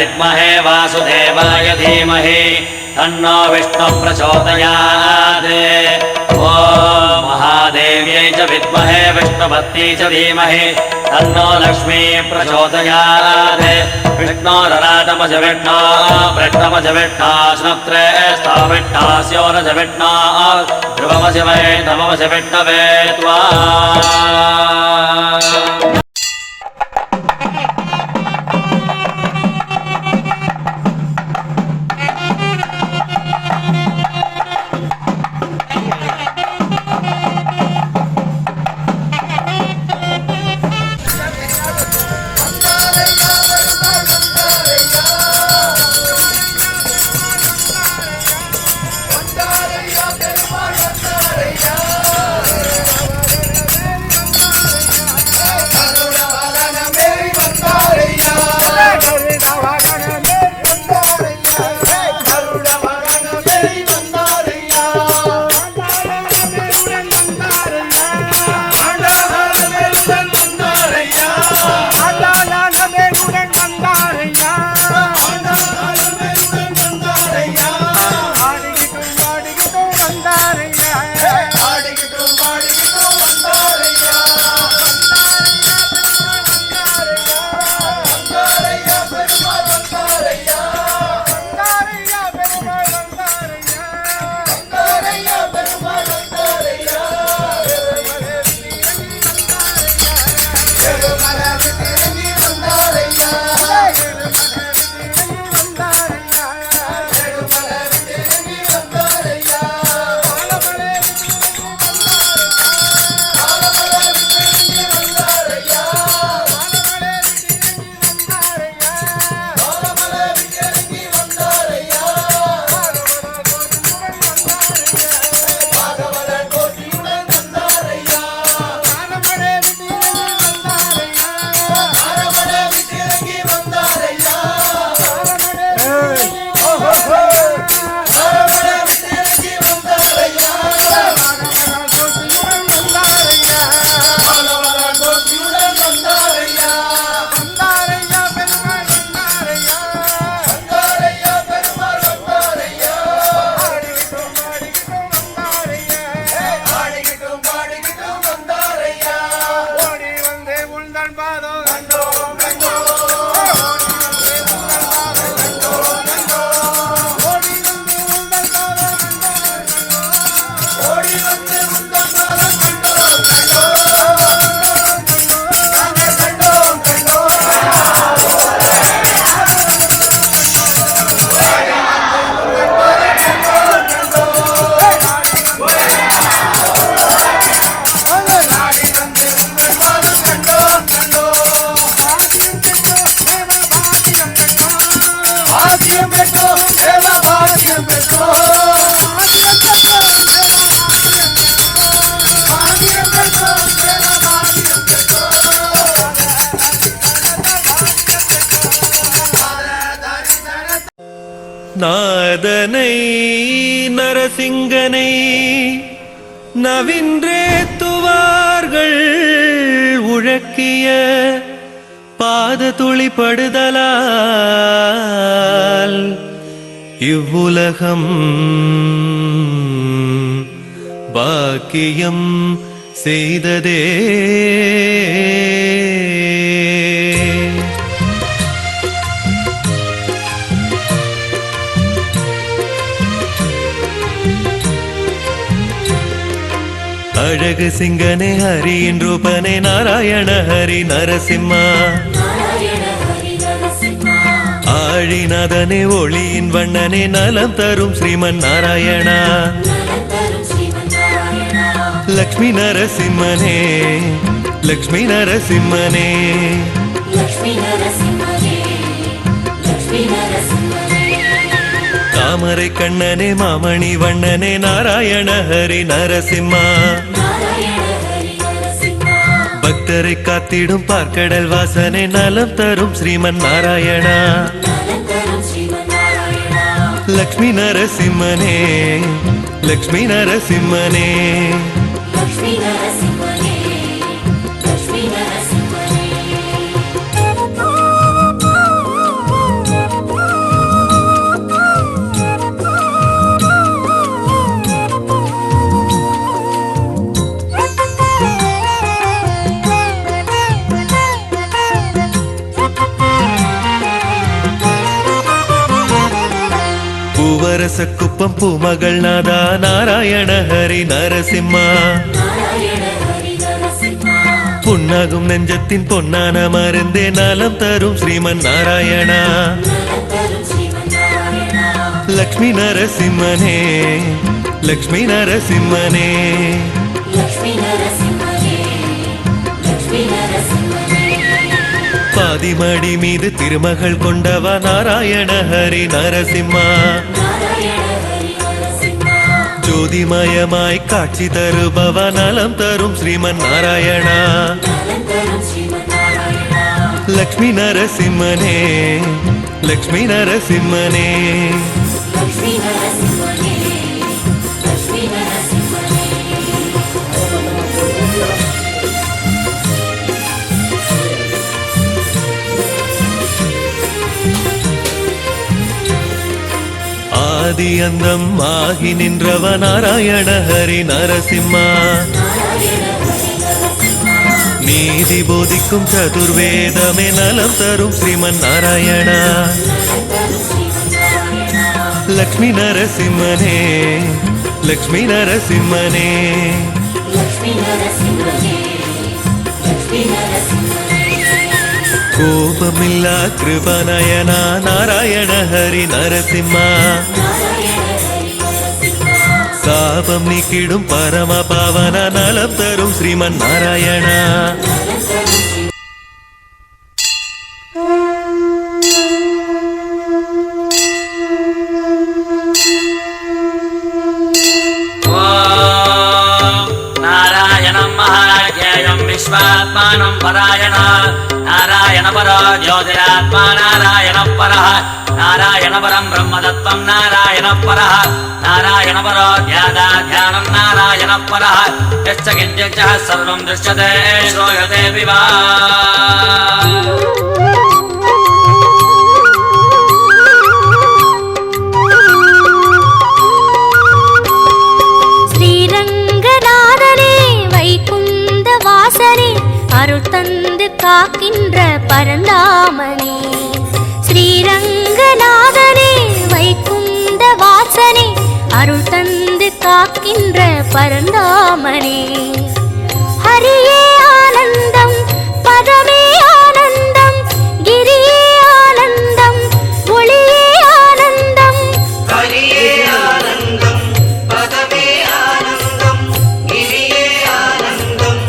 विद्महे वासुदेवाय धीमहि तन्नो विष्णुः प्रचोदयात्। ॐ महादेव्यै च विद्महे विष्णुपत्न्यै च धीमहि तन्नो लक्ष्मी प्रचोदयात्। विष्णोरराटमज विष्णो वृष्णमज विष्णो स्नप्त्रे स्थाविष्णास्योरज विष्णो ध्रुवमज वै नममज विष्णवे त्वा। நாதனை நரசிங்கனை நவின்றேத்துவார்கள் உழக்கிய பாத துளிப்படுதலால் இவ்வுலகம் பாக்கியம் செய்ததே. அழகு சிங்கனே ஹரியின் ரூபனே நாராயண ஹரி நரசிம்மா. ஆழிநாதனே ஒளியின் வண்ணனே நலம் தரும் ஸ்ரீமன் நாராயணா. லக்ஷ்மி நரசிம்மனே லக்ஷ்மி நரசிம்மனே தாமரை கண்ணனே மாமணி வண்ணனே நாராயண ஹரி நரசிம்மா. பக்தரை காத்திடும் பார்க்கடல் வாசனே நலம் தரும் ஸ்ரீமன் நாராயணா. லக்ஷ்மி நரசிம்மனே லக்ஷ்மி நரசிம்மனே புரசக்குப்பம் பூமகள் நாதா நாராயண ஹரி நரசிம்மா புண்ணாகும் நெஞ்சத்தின் பொன்னான மருந்தே நலம் தரும் ஸ்ரீமன் நாராயணா லக்ஷ்மி நரசிம்மனே லக்ஷ்மி நரசிம்மனே பாதிமடி மீது திருமகள் கொண்டவா நாராயண ஹரி நரசிம்மா ஜோதிமயமாய் காட்சி தருபவா நலம் தரும் ஸ்ரீமன் நாராயணா லக்ஷ்மி நரசிம்மனே லக்ஷ்மி நரசிம்மனே ஆதி அந்தம் ஆகி நின்றவ நாராயண ஹரி நரசிம்மா நீதி போதிக்கும் சதுர்வேதமே நலம் தரும் ஸ்ரீமன் நாராயணா லக்ஷ்மி நரசிம்மனே லக்ஷ்மி நரசிம்மனே கோபமில்லா கிருபநயனா நாராயண ஹரி நரசிம்மா சாபம் நீக்கிடும் பரம பாவன நலம் தரும் ஸ்ரீமன் நாராயணா विश्वात्मानं परायण नारायण परो ज्योतिरात्मा नारायण परः नारायण परं ब्रह्मतत्त्वं नारायण परः नारायण परो ध्यानं नारायण परः यश्च किञ्चित् सर्वं दृश्यते श्रूयते विवा அருள் தந்து காக்கின்ற பரந்தாமனே ஸ்ரீரங்கநாதனே வைகுந்த வாசனே அருள் தந்து காக்கின்ற பரந்தாமனே ஹரியே ஆனந்தம் பதமே ஆனந்தம் கிரியே ஆனந்தம் ஒளியே ஆனந்தம் ஹரியே ஆனந்தம் பதமே ஆனந்தம் கிரியே ஆனந்தம்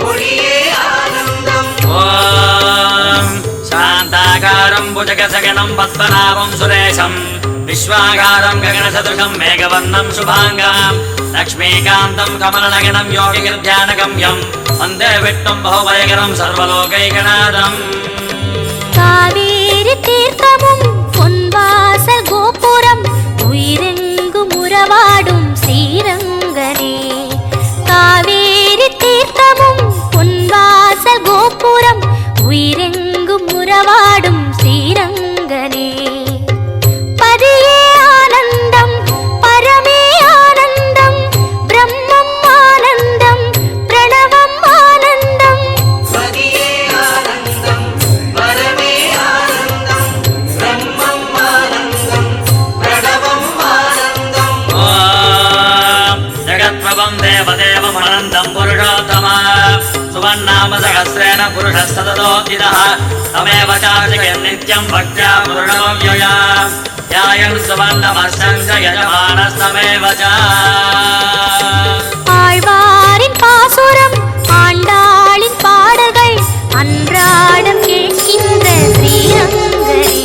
ஒளியே ஆனந்தம் ஓம் சாந்தாகாரம் புஜகசகனம் பத்மநாபம் சுரேஷம் विश्वागारं गगनसदृशं मेघवर्णं शुभांगां लक्ष्मीकान्तं कमलनयनं योगिगिर्ध्यानगम्यं वन्दे विष्णुं बहुभयकरं सर्वलोकैकनाथम् காவேரி தீர்த்தமும் பொன்வாசல் கோபுரம் உயிரெங்கும் உறவாடும் ஸ்ரீரங்கனே காவேரி தீர்த்தமும் பொன்வாசல் கோபுரம் உயிரெங்கும் உறவாடும் ஸ்ரீரங்கனே பதியே ஆனந்தம் பரமே ஆனந்தம் பிரம்மம் ஆனந்தம் பிரணவம் ஆனந்தம் பதியே ஆனந்தம் பரமே ஆனந்தம் பிரம்மம் ஆனந்தம் பிரணவம் ஆனந்தம் ஓம் ஜகத்प्रभं देवदेवम् अनन्तं पुरुषोत्तमा सुवन्नाम सहस्रेण पुरुषस्तततोऽधितः तमेव चार्चिके नित्यं भक्त्या पुरुषमव्यया ध्यायन् सुवर्णमर्शं च यजमानस्तमेव च ஆழ்வாரின் பாசுரம் ஆண்டாளின் பாடல்கள் அன்றாடம் கேட்கின்ற ஸ்ரீரங்கனே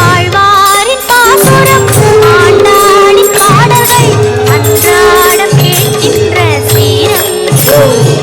ஆழ்வாரின் பாசுரம் ஆண்டாளின் பாடல்கள் அன்றாடம் கேட்கின்ற ஸ்ரீரங்கனே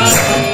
ஆனந்தம்